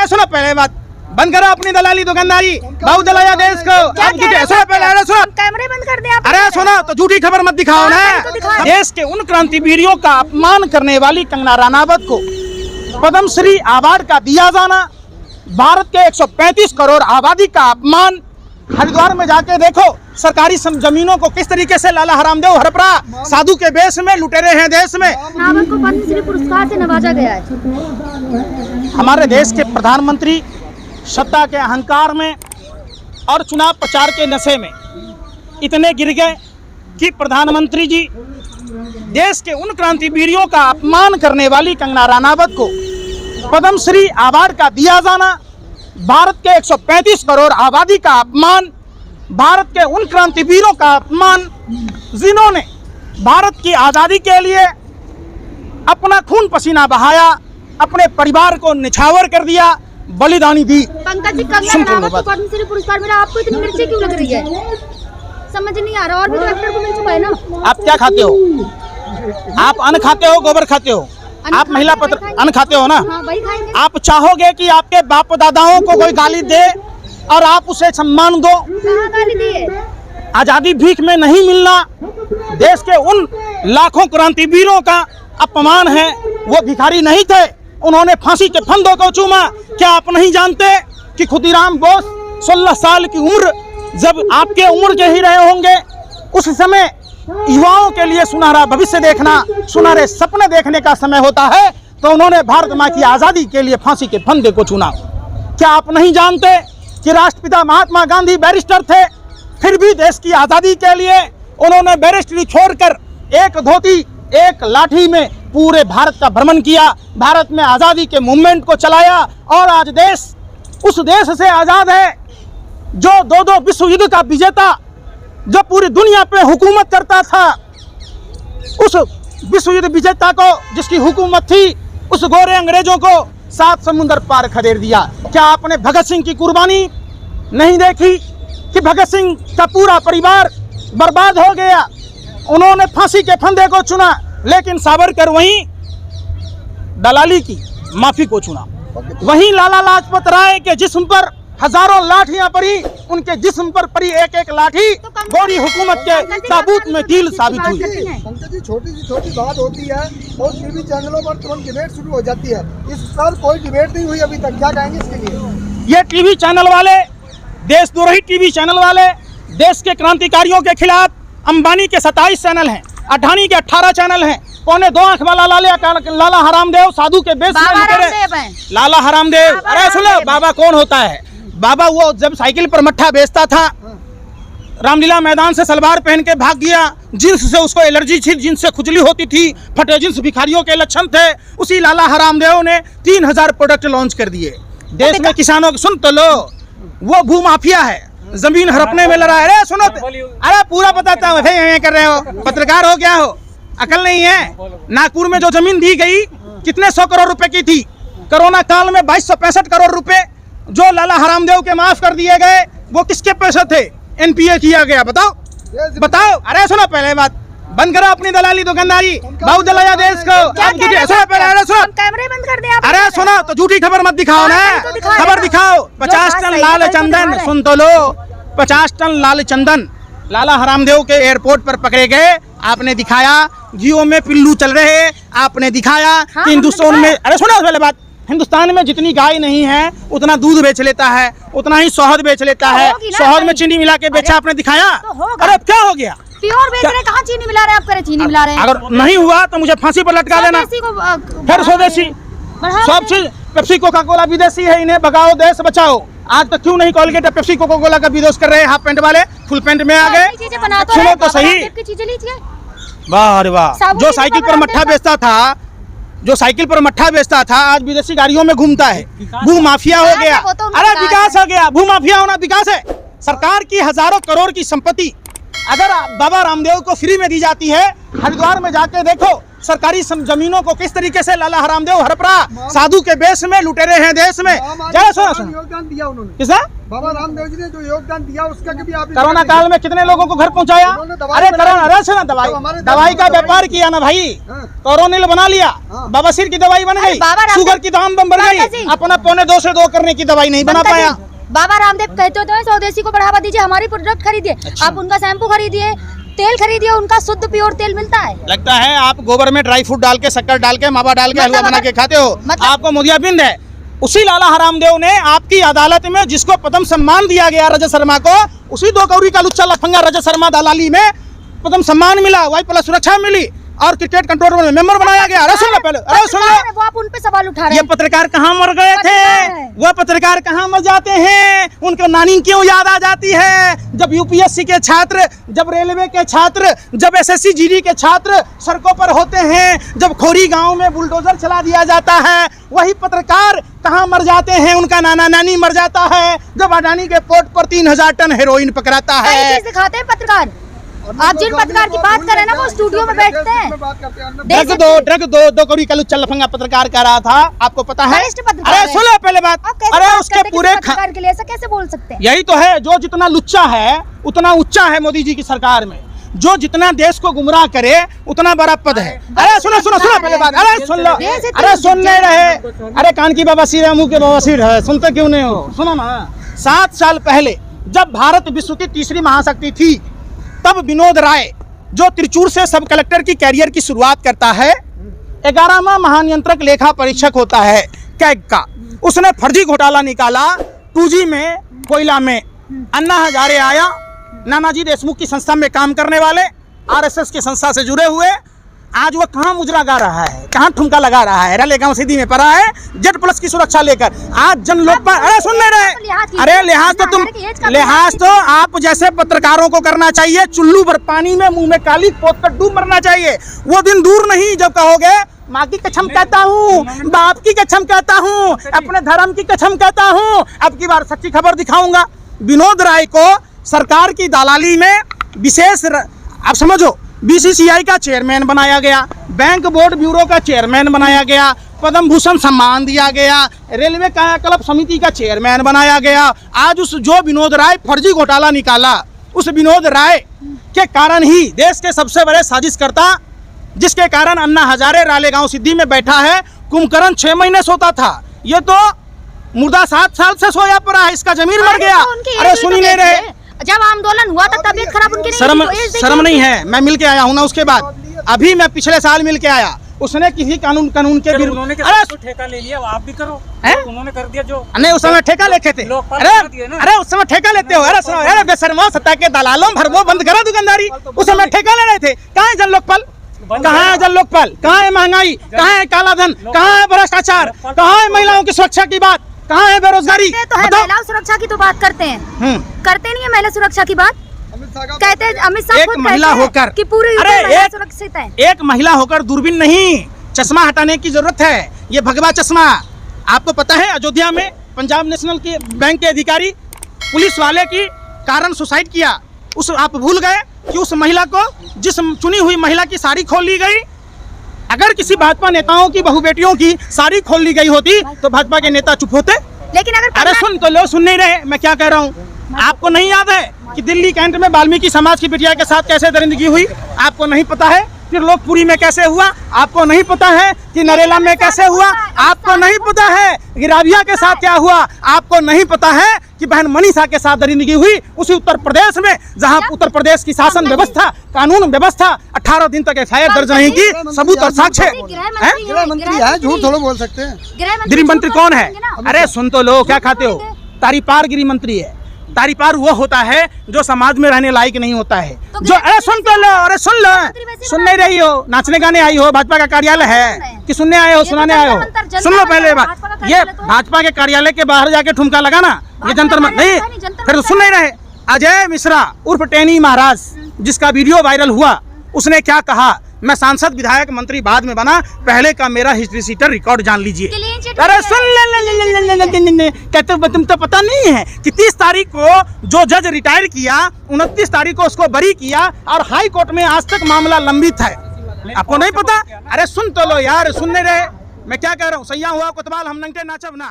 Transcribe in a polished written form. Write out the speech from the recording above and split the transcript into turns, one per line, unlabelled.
अरे सुनो पहले बात बंद करो अपनी दलाली दुकानदारी, बहुत दलाया देश को।
कैमरे बंद कर दे आप।
अरे सुनो तो झूठी खबर मत दिखाओ ना। देश के उन क्रांतिवीरों का अपमान करने वाली कंगना रनावत को पद्मश्री अवार्ड का दिया जाना, भारत के 135 करोड़ आबादी का अपमान। हरिद्वार में जाके देखो सरकारी जमीनों को किस तरीके से लाला हरामदेव हड़पड़ा साधु के बेस में लुटेरे हैं देश में।
रनावत को पद्मश्री पुरस्कार से नवाजा गया है।
हमारे देश के प्रधानमंत्री सत्ता के अहंकार में और चुनाव प्रचार के नशे में इतने गिर गए कि प्रधानमंत्री जी देश के उन क्रांतिवीरों का अपमान करने वाली कंगना रनावत को पद्मश्री अवार्ड का दिया जाना, भारत के 135 करोड़ आबादी का अपमान, भारत के उन क्रांतिवीरों का अपमान जिन्होंने भारत की आज़ादी के लिए अपना खून पसीना बहाया, अपने परिवार को निछावर कर दिया, बलिदानी दी।
पंकज जी, कंगना रनावत को पद्मश्री पुरस्कार मिला, आपको इतनी मिर्ची क्यों लग रही है? समझ नहीं आ रहा। और भी तो एक्टर को मिल चुका है ना।
आप क्या खाते हो? आप अन्न खाते हो, गोबर खाते हो? आप महिला पत्र अन्न खाते हो ना?
हाँ, वही खाएंगे।
आप चाहोगे कि आपके बाप दादाओं को कोई गाली दे और आप उसे सम्मान दो?
कहाँ गाली दिए?
आजादी भीख में नहीं मिलना देश के उन लाखों क्रांतिवीरों का अपमान है। वो भिखारी नहीं थे, उन्होंने फांसी के फंदों को चूमा। क्या आप नहीं जानते कि खुदीराम बोस 16 साल की उम्र, जब आपके उम्र के ही रहे होंगे, उस समय युवाओं के लिए सुनहरा भविष्य देखना, सुनहरे सपने देखने का समय होता है, तो उन्होंने भारत माँ की आज़ादी के लिए फांसी के फंदे को चुना। क्या आप नहीं जानते कि राष्ट्रपिता महात्मा गांधी बैरिस्टर थे, फिर भी देश की आज़ादी के लिए उन्होंने बैरिस्टरी छोड़कर एक धोती एक लाठी में पूरे भारत का भ्रमण किया, भारत में आज़ादी के मूवमेंट को चलाया, और आज देश उस देश से आज़ाद है जो दो विश्व युद्ध का विजेता, जो पूरी दुनिया पे हुकूमत करता था। उस विश्व युद्ध विजेता को, जिसकी हुकूमत थी, उस गोरे अंग्रेजों को 7 समुंदर पार खदेड़ दिया। क्या आपने भगत सिंह की कुर्बानी नहीं देखी कि भगत सिंह का पूरा परिवार बर्बाद हो गया? उन्होंने फांसी के फंदे को चुना, लेकिन सावरकर वहीं दलाली की माफी को चुना। वहीं लाला लाजपत राय के जिस्म पर हजारों लाठियां पड़ी, उनके जिस्म पर पड़ी एक एक लाठी गोरी हुकूमत के ताबूत में कील साबित हुई।
पंकज जी, छोटी सी छोटी बात होती है और टीवी चैनलों पर तुरंत डिबेट शुरू हो जाती है। इस साल कोई डिबेट नहीं हुई अभी तक, क्या कहेंगे इसके लिए?
ये टीवी चैनल वाले, देशद्रोही टीवी चैनल वाले, देश के क्रांतिकारियों के खिलाफ अंबानी के 27 चैनल हैं, अडानी के 18 चैनल हैं, पौने 2 आंख वाला लाला हरामदेव साधु के बेस में लाला हरामदेव। अरे सुनो, बाबा कौन होता है? बाबा वो जब साइकिल पर मट्ठा बेचता था, रामलीला मैदान से सलवार पहन के भाग गया, जींस से उसको एलर्जी थी, जींस से खुजली होती थी, फटे जींस भिखारियों के लक्षण थे। उसी लाला हरामदेव ने 3000 प्रोडक्ट लॉन्च कर दिए देश में किसानों। सुन तो लो, वो भू माफिया है, जमीन हड़पने में लड़ा है। अरे सुनो, अरे पूरा बताता हूँ, कर रहे हो, पत्रकार हो क्या हो, अकल नहीं है? नागपुर में जो जमीन दी गई कितने 100 करोड़ रुपए की थी, कोरोना काल में 2265 करोड़ रुपए जो लाला हरामदेव के माफ कर दिए गए, वो किसके पैसे थे? एनपीए किया गया। बताओ बताओ। अरे सुनो पहले बात बंद करो अपनी दलाली दुकानदारी, बहुत दलाया देश को।
कैमरे बंद कर दे आप।
अरे सुनो तो झूठी खबर मत दिखाओ ना, खबर दिखाओ। 50 टन लाल चंदन, सुन तो लो, 50 टन लाल चंदन लाला हरामदेव के एयरपोर्ट पर पकड़े गए। आपने दिखाया जियो में पिल्लू चल रहे, आपने दिखाया कि हिंदुस्तान में, अरे सुनो पहले बात, हिंदुस्तान में जितनी गाय नहीं है उतना दूध बेच लेता है, उतना ही शहद बेच लेता है, शहद में चीनी मिला के बेचा, आपने दिखाया। अरे क्या हो गया?
प्योर बेच रहे, कहाँ चीनी मिला रहे? आप करें चीनी मिला रहे हैं।
अगर नहीं हुआ तो मुझे फांसी पर लटका देना। फिर स्वदेशी सब चीज, पेप्सी कोका कोला विदेशी है, इन्हें भगाओ, देश बचाओ। आज तक क्यों नहीं कॉलगेट पेप्सी कोका कोला का विरोध कर रहे हैं? हाफ पैंट वाले फुल पैंट में आ गए। सुनो तो सही, वाह अरे वाह। जो साइकिल पर मट्ठा बेचता था, जो साइकिल पर मट्ठा बेचता था, आज विदेशी गाड़ियों में घूमता है। भू माफिया हो गया। अरे विकास हो गया, भू माफिया होना विकास है। सरकार की हजारों करोड़ की संपत्ति अगर बाबा रामदेव को फ्री में दी जाती है, हरिद्वार में जाके देखो सरकारी जमीनों को किस तरीके से लाला हरामदेव हड़पड़ा साधु के बेस में लुटेरे हैं देश में।
योगदान दिया उन्होंने,
किसा
बाबा रामदेव जी ने जो योगदान दिया उसका कभी आप
कोरोना काल में कितने लोगों को घर पहुंचाया। अरे कोरोना, अरे सुना, दवाई का व्यापार किया ना भाई, कोरोनिल बना लिया, बवासीर की दवाई बन गई, शुगर की दाम बढ़ गई, अपना 1.25 से 2 करने की दवाई नहीं बना पाया।
बाबा रामदेव कहते तो स्वदेशी को बढ़ावा दीजिए, हमारी प्रोडक्ट खरीदिए। अच्छा। आप उनका शैम्पू खरीदिए, तेल खरीदिए, उनका शुद्ध प्योर तेल मिलता है। लगता है आप गोबर में ड्राई फ्रूट डाल के, शक्कर डाल के, मावा डाल के हलवा बना के खाते हो, आपको मोतियाबिंद है। उसी लाला हरामदेव ने आपकी अदालत में जिसको पद्म सम्मान दिया गया रजत शर्मा को, उसी 2 कौड़ी का लुच्चा लफंगा रजत शर्मा दलाली में पद्म सम्मान मिला, वाई+ सुरक्षा मिली और क्रिकेट कंट्रोल बोर्ड में मेंबर बनाया गया। अरे सुन लो पहले, अरे सुन लो, वो आप उन पे सवाल उठा रहे हैं। ये पत्रकार कहाँ मर गए थे, वो पत्रकार कहाँ मर जाते हैं, उनको नानी क्यों याद आ जाती है। जब यूपीएससी के छात्र, जब रेलवे के छात्र, जब एसएससी जीडी के छात्र सड़कों पर होते हैं, जब खोरी गांव में बुलडोजर चला दिया जाता है, वही पत्रकार कहाँ मर जाते हैं, उनका नाना नानी मर जाता है। जब अडानी के पोर्ट पर 3000 टन हेरोइन पकड़ाता है। दिखाते हैं पत्रकार, आप जिन पत्रकार की बात कर रहे हैं ना, वो स्टूडियो में बैठते हैं। ड्रग 2 कौड़ी का लुच्चा लफंगा पत्रकार कर रहा था, आपको पता है। अरे सुनो पहले बात, अरे उसके पूरे पत्रकार के लिए ऐसा कैसे बोल सकते हैं। यही तो है, जो जितना लुच्चा है उतना उच्चा है मोदी जी की सरकार में, जो जितना देश को गुमराह करे उतना बड़ा पद है। अरे सुनो सुनो सुनो पहले बात, अरे सुन लो, अरे सुन नहीं रहे, अरे कान की बवासीर है, मुंह के बवासीर है, सुनते क्यों नहीं हो। सुनो ना, 7 साल पहले जब भारत विश्व की तीसरी महाशक्ति थी, तब विनोद राय जो त्रिचूर से सब कलेक्टर की कैरियर की शुरुआत करता है, 11वां महानियंत्रक लेखा परीक्षक होता है कैग का, उसने फर्जी घोटाला निकाला 2G में, कोयला में। अन्ना हजारे आया, नानाजी देशमुख की संस्था में काम करने वाले, RSS की संस्था से जुड़े हुए, आज वो कहाँ मुजरा गा रहा है, कहाँ ठुमका लगा रहा है, रालेगांव सीधी में पड़ा है Z+ की सुरक्षा लेकर। आज जन लोग पर, अरे सुन नहीं रहे, अरे लिहाज तो आप जैसे पत्रकारों को करना चाहिए, चुल्लू भर पानी में मुंह में काली पोत कर डूब मरना चाहिए। वो दिन दूर नहीं जब कहोगे माँ की कसम कहता हूँ, बाप की कसम कहता हूँ, अपने धर्म की कसम कहता हूँ, अब की बार सच्ची खबर दिखाऊंगा। विनोद राय को सरकार की दलाली में विशेष, आप समझो, BCCI का चेयरमैन बनाया गया, बैंक बोर्ड ब्यूरो का चेयरमैन बनाया गया, पद्म भूषण सम्मान दिया गया, रेलवे कायाकल्प समिति का चेयरमैन बनाया गया। आज उस जो विनोद राय फर्जी घोटाला निकाला, उस विनोद राय के कारण ही देश के सबसे बड़े साजिशकर्ता, जिसके कारण अन्ना हजारे रालेगांव सिद्धि में बैठा है, कुंभकर्ण 6 महीने सोता था, ये तो मुर्दा 7 साल से सोया पड़ा है, इसका जमीन मर गया। अरे सुनी नहीं रहे, जब आंदोलन हुआ था तबीयत खराब उनकी नहीं, शर्म नहीं है। मैं मिल के आया हूँ ना, उसके बाद अभी मैं पिछले साल मिल के आया, उसने किसी कानून के विरुद्ध, अरे ठेका ले लिया, आप भी करो, उन्होंने कर दिया जो नहीं, उस समय ठेका लेते थे। अरे उस समय ठेका लेते हो, अरे सुनो, अरे बेशर्मो, सत्ता के दलालों भरमो, बंद करो दुकानदारी। उस समय ठेका ले रहे थे। कहाँ है जन लोकपाल, कहाँ है जन लोकपाल, कहाँ है महंगाई, कहाँ है काला धन, कहाँ है भ्रष्टाचार, कहाँ है महिलाओं की सुरक्षा की बात, कहाँ है बेरोजगारी। तो है, महिला सुरक्षा की तो बात करते हैं, करते नहीं है महिला सुरक्षा की बात। कहते हैं अमित शाह, एक महिला होकर कि पूरी महिला सुरक्षित है। एक महिला होकर दूरबीन नहीं, चश्मा हटाने की जरूरत है। ये भगवा चश्मा, आपको पता है अयोध्या में पंजाब नेशनल के बैंक के अधिकारी पुलिस वाले की कारण सुसाइड किया, उस आप भूल गए कि उस महिला को, जिस चुनी हुई महिला की साड़ी खोल ली गई। अगर किसी भाजपा नेताओं की बहू बेटियों की साड़ी खोल ली गई होती तो भाजपा के नेता चुप होते। लेकिन अगर, अरे सुन तो लो, सुन नहीं रहे, मैं क्या कह रहा हूँ। आपको नहीं याद है कि दिल्ली कैंट में वाल्मीकि समाज की बिटिया के साथ कैसे दरिंदगी हुई? आपको नहीं पता है फिर लोकपुरी में कैसे हुआ? आपको नहीं पता है कि नरेला में कैसे हुआ? आपको नहीं पता है कि राबिया के साथ क्या हुआ? आपको नहीं पता है कि बहन मनीषा के साथ दरिंदगी हुई उसी उत्तर प्रदेश में, जहां उत्तर प्रदेश की शासन व्यवस्था, कानून व्यवस्था 18 दिन तक FIR दर्ज नहीं की, सबूत और साक्ष्य।
गृह मंत्री है, झूठ थोड़ा बोल सकते हैं।
गृह मंत्री कौन है? अरे सुन तो लो, क्या खाते हो? तारीपार गृह मंत्री है। तारीपार वो होता है जो समाज में रहने लायक नहीं होता है, जो, अरे सुन तो लो, अरे सुन लो, सुन नहीं रही हो? नाचने गाने आई हो? भाजपा का कार्यालय है कि सुनने आए हो, सुनाने आए हो? सुन लो पहले बात, ये भाजपा के कार्यालय के बाहर जाके ठुमका लगाना, ये जंतर मंतर नहीं। फिर सुन नहीं रहे? अजय मिश्रा उर्फ टेनी महाराज, जिसका वीडियो वायरल हुआ, उसने क्या कहा? मैं सांसद, विधायक, मंत्री बाद में बना, पहले का मेरा हिस्ट्री सीटर रिकॉर्ड जान लीजिए। अरे सुन ले, कहते तुम तो पता नहीं है कि 30 तारीख को जो जज रिटायर किया, 29 तारीख को उसको बरी किया और हाई कोर्ट में आज तक मामला लंबित है। आपको नहीं पता? अरे सुन तो लो यार, सुन नहीं रहे। मैं क्या कह रहा हूँ, सैया हुआ कोतवाल हम नंगे नाचब ना।